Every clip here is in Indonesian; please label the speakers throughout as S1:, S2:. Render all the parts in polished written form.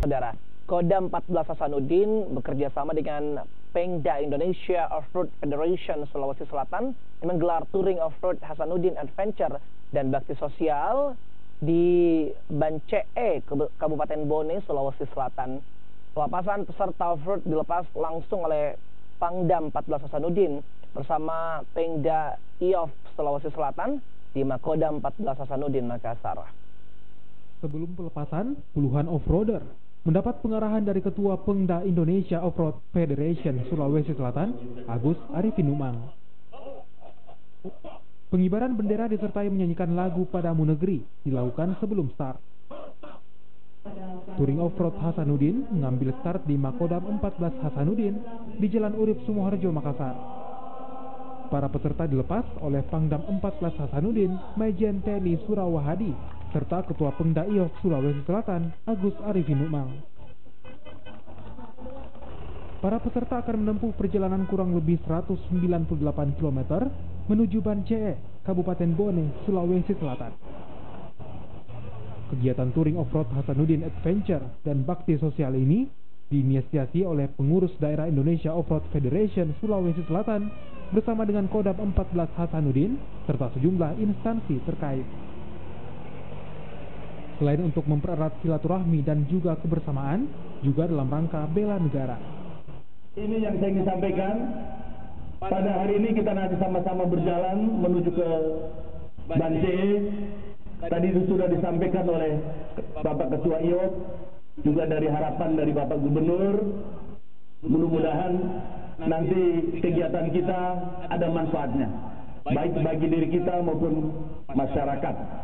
S1: Saudara, Kodam 14 Hasanuddin bekerja sama dengan Pengda Indonesia Off-Road Federation Sulawesi Selatan yang menggelar Touring Off-Road Hasanuddin Adventure dan bakti sosial di Bancee, Kabupaten Bone, Sulawesi Selatan. Pelepasan peserta off-road dilepas langsung oleh Pangdam 14 Hasanuddin bersama Pengda IOF Sulawesi Selatan di Makodam 14 Hasanuddin, Makassar.
S2: Sebelum pelepasan, puluhan off-roader mendapat pengarahan dari Ketua Pengda Indonesia Off-Road Federation Sulawesi Selatan, Agus Arifin Umang. Pengibaran bendera disertai menyanyikan lagu Padamu Negeri dilakukan sebelum start. Touring Off-Road Hasanuddin mengambil start di Makodam 14 Hasanuddin di Jalan Urip Sumoharjo, Makassar. Para peserta dilepas oleh Pangdam 14 Hasanuddin, Majen TNI Surawahadi, serta Ketua Pengda IOF Sulawesi Selatan, Agus Arifin Umang. Para peserta akan menempuh perjalanan kurang lebih 198 km menuju Bancee, Kabupaten Bone, Sulawesi Selatan. Kegiatan Touring Off-Road Hasanuddin Adventure dan bakti sosial ini diinisiasi oleh pengurus daerah Indonesia Off-Road Federation Sulawesi Selatan bersama dengan Kodam 14 Hasanuddin serta sejumlah instansi terkait. Selain untuk mempererat silaturahmi dan juga kebersamaan, juga dalam rangka bela negara.
S3: Ini yang saya ingin sampaikan, pada hari ini kita nanti sama-sama berjalan menuju ke Bancee. Tadi sudah disampaikan oleh Bapak Ketua IOF, juga dari harapan dari Bapak Gubernur. Mudah-mudahan nanti kegiatan kita ada manfaatnya, baik bagi diri kita maupun masyarakat.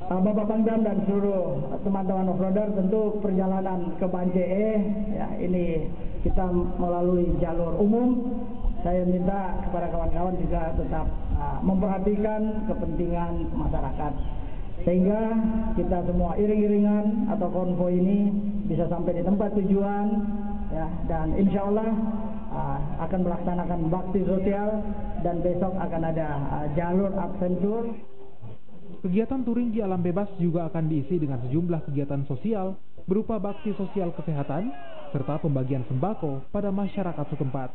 S4: Bapak Pangdam dan seluruh teman-teman off-roader, tentu perjalanan ke Bancee ya, ini kita melalui jalur umum. Saya minta kepada kawan-kawan juga tetap memperhatikan kepentingan masyarakat, sehingga kita semua iring-iringan atau konvoi ini bisa sampai di tempat tujuan ya, dan insya Allah akan melaksanakan bakti sosial dan besok akan ada jalur adventure.
S2: Kegiatan touring di alam bebas juga akan diisi dengan sejumlah kegiatan sosial berupa bakti sosial kesehatan serta pembagian sembako pada masyarakat setempat.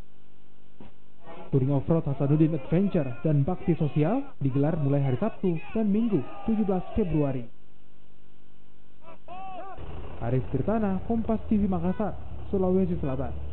S2: Touring Off-Road Hasanuddin Adventure dan bakti sosial digelar mulai hari Sabtu dan Minggu 17 Februari. Arif Tirtana, Kompas TV Makassar, Sulawesi Selatan.